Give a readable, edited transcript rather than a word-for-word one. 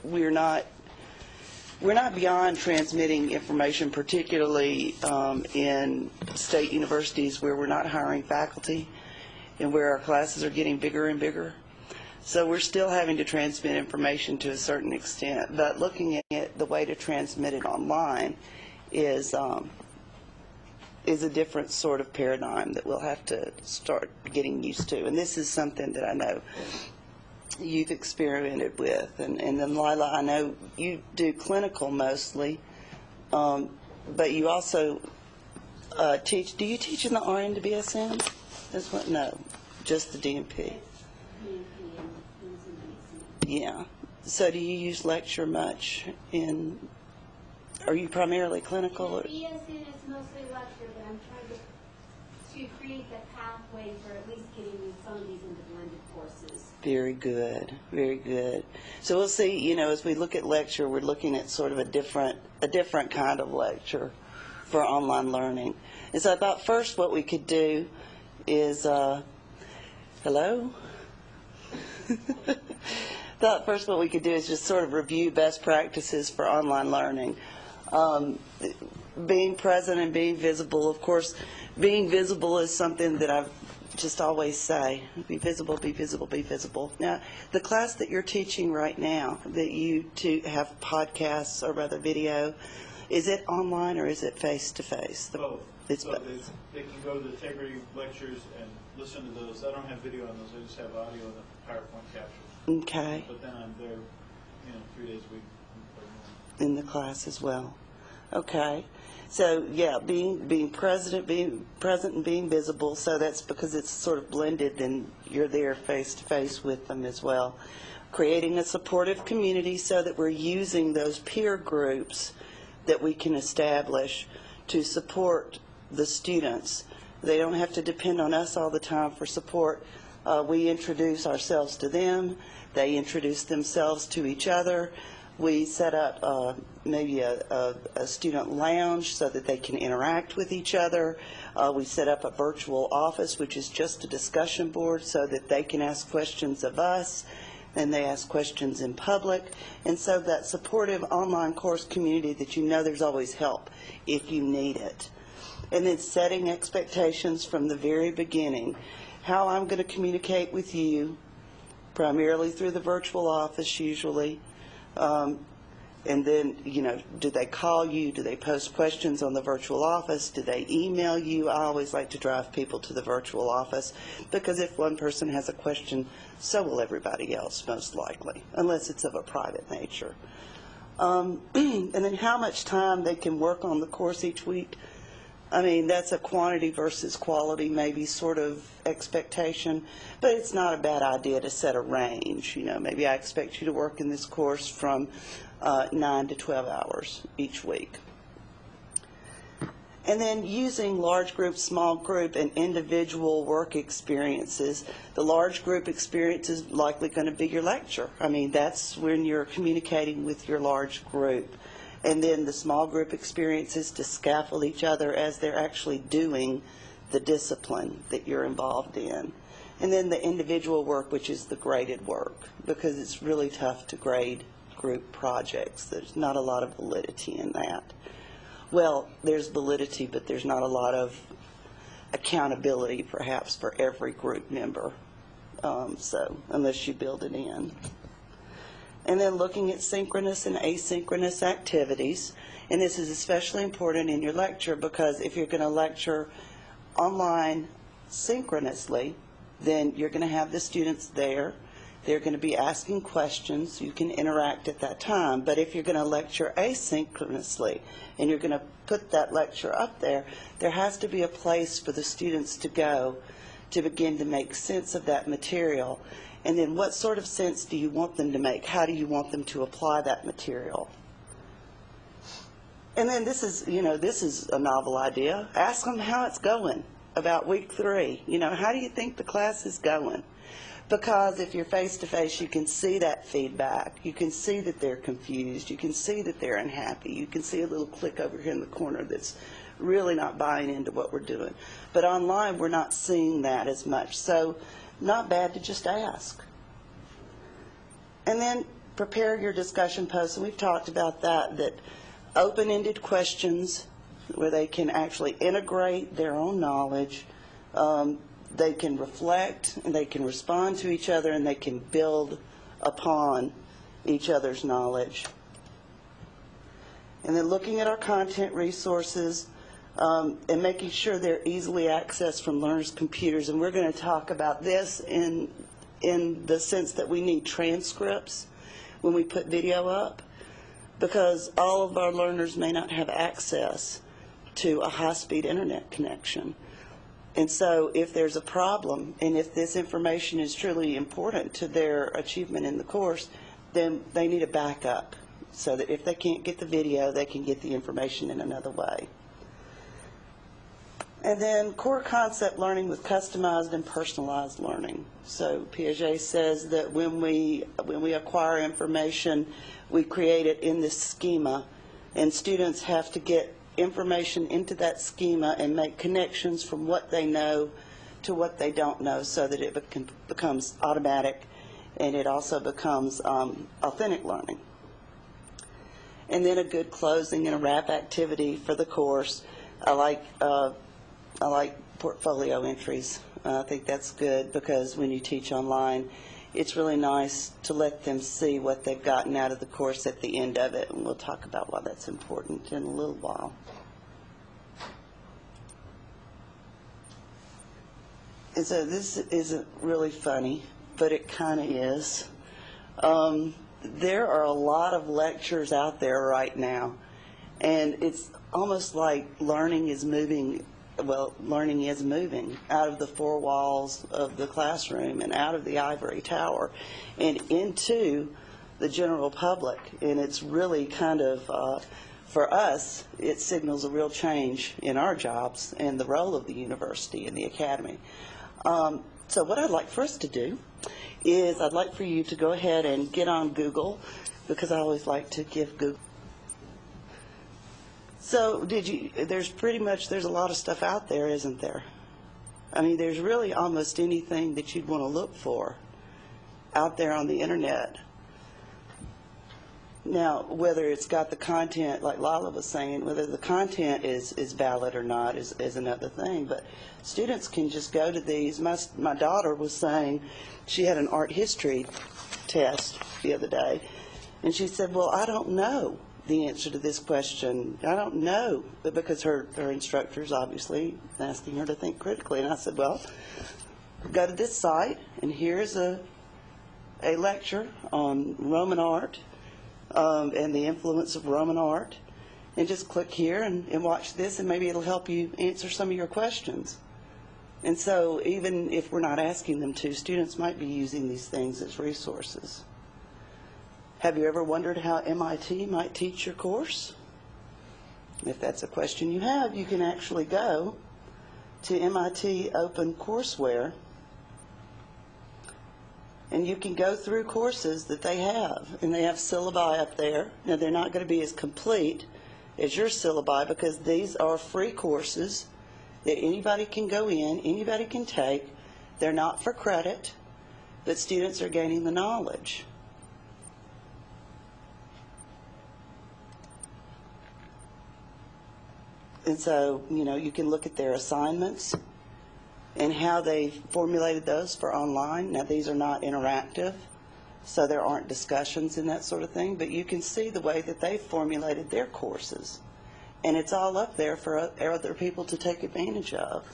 we're not beyond transmitting information, particularly in state universities where we're not hiring faculty and where our classes are getting bigger and bigger. So we're still having to transmit information to a certain extent, but looking at the way to transmit it online is a different sort of paradigm that we'll have to start getting used to. And this is something that I know you've experimented with. And then, Lila, I know you do clinical mostly, but you also teach. Do you teach in the RN to BSN? That's what? No, just the DNP. Yeah. So do you use lecture much in, are you primarily clinical? Or? BSN is mostly lecture, but I'm trying to create the pathway for at least getting some of these into blended courses. Very good, very good. So we'll see, you know, as we look at lecture, we're looking at sort of a different kind of lecture for online learning. And so I thought first what we could do is, hello? Thought first what we could do is just sort of review best practices for online learning. Being present and being visible, of course, being visible is something that I've just always say, be visible, be visible, be visible. Now, the class that you're teaching right now, that you two have podcasts or rather video, is it online or is it face-to-face? Both. It's both. They can go to the Integrity lectures and listen to those. I don't have video on those. I just have audio and the PowerPoint captures. Okay. But then I'm there, 3 days a week. In the class as well. Okay. So yeah, being present and being visible. So that's because it's sort of blended. Then you're there face to face with them as well. Creating a supportive community so that we're using those peer groups that we can establish to support the students. They don't have to depend on us all the time for support. We introduce ourselves to them. They introduce themselves to each other. We set up maybe a student lounge so that they can interact with each other. We set up a virtual office, which is just a discussion board, so that they can ask questions of us, and they ask questions in public. And so that supportive online course community that you know there's always help if you need it. And then setting expectations from the very beginning. How I'm going to communicate with you, primarily through the virtual office usually. And then, do they call you? Do they post questions on the virtual office? Do they email you? I always like to drive people to the virtual office because if one person has a question, so will everybody else, most likely, unless it's of a private nature. And then how much time they can work on the course each week. I mean, that's a quantity versus quality maybe sort of expectation, but it's not a bad idea to set a range. Maybe I expect you to work in this course from 9 to 12 hours each week. And then using large group, small group, and individual work experiences. The large group experience is likely going to be your lecture. I mean, that's when you're communicating with your large group. And then the small group experiences to scaffold each other as they're actually doing the discipline that you're involved in. And then the individual work, which is the graded work, because it's really tough to grade group projects. There's not a lot of validity in that. Well, there's validity, but there's not a lot of accountability, perhaps, for every group member, so unless you build it in. And then looking at synchronous and asynchronous activities. And this is especially important in your lecture because if you're going to lecture online synchronously, then you're going to have the students there. They're going to be asking questions. You can interact at that time. But if you're going to lecture asynchronously and you're going to put that lecture up there, there has to be a place for the students to go to begin to make sense of that material. And then what sort of sense do you want them to make? How do you want them to apply that material? And then this is a novel idea. Ask them how it's going about week 3. How do you think the class is going? Because if you're face-to-face, you can see that feedback. You can see that they're confused. You can see that they're unhappy. You can see a little click over here in the corner that's really not buying into what we're doing. But online, we're not seeing that as much. So not bad to just ask. And then prepare your discussion posts, and we've talked about that open-ended questions where they can actually integrate their own knowledge, they can reflect, and they can respond to each other, and they can build upon each other's knowledge. And then looking at our content resources and making sure they're easily accessed from learners' computers. And we're going to talk about this in the sense that we need transcripts when we put video up, because all of our learners may not have access to a high-speed internet connection. And so if there's a problem, and if this information is truly important to their achievement in the course, then they need a backup so that if they can't get the video, they can get the information in another way. And then core concept learning with customized and personalized learning. So Piaget says that when we acquire information, we create it in this schema, and students have to get information into that schema and make connections from what they know to what they don't know, so that it becomes automatic, and it also becomes authentic learning. And then a good closing and a wrap activity for the course. I like portfolio entries. I think that's good, because when you teach online, it's really nice to let them see what they've gotten out of the course at the end of it, and we'll talk about why that's important in a little while. And so this isn't really funny, but it kind of is. There are a lot of lectures out there right now, and it's almost like learning is moving out of the four walls of the classroom and out of the ivory tower and into the general public. And it's really kind of, for us, it signals a real change in our jobs and the role of the university and the academy. So what I'd like for us to do is I'd like for you to go ahead and get on Google, because I always like to give Google. So there's a lot of stuff out there, isn't there? I mean, there's really almost anything that you'd want to look for out there on the internet. Now, whether it's got the content, like Lala was saying, whether the content is valid or not is another thing. But students can just go to these. My daughter was saying she had an art history test the other day, and she said, well, I don't know the answer to this question. I don't know, because her instructor's obviously asking her to think critically. And I said, well, go to this site, and here's a lecture on Roman art and the influence of Roman art, and just click here and watch this, and maybe it'll help you answer some of your questions. And so even if we're not asking them to, students might be using these things as resources. Have you ever wondered how MIT might teach your course? If that's a question you have, you can actually go to MIT OpenCourseWare, and you can go through courses that they have. And they have syllabi up there. Now, they're not going to be as complete as your syllabi, because these are free courses that anybody can go in, anybody can take. They're not for credit, but students are gaining the knowledge. And so, you can look at their assignments and how they formulated those for online. Now, these are not interactive, so there aren't discussions and that sort of thing, but you can see the way that they formulated their courses. And it's all up there for other people to take advantage of.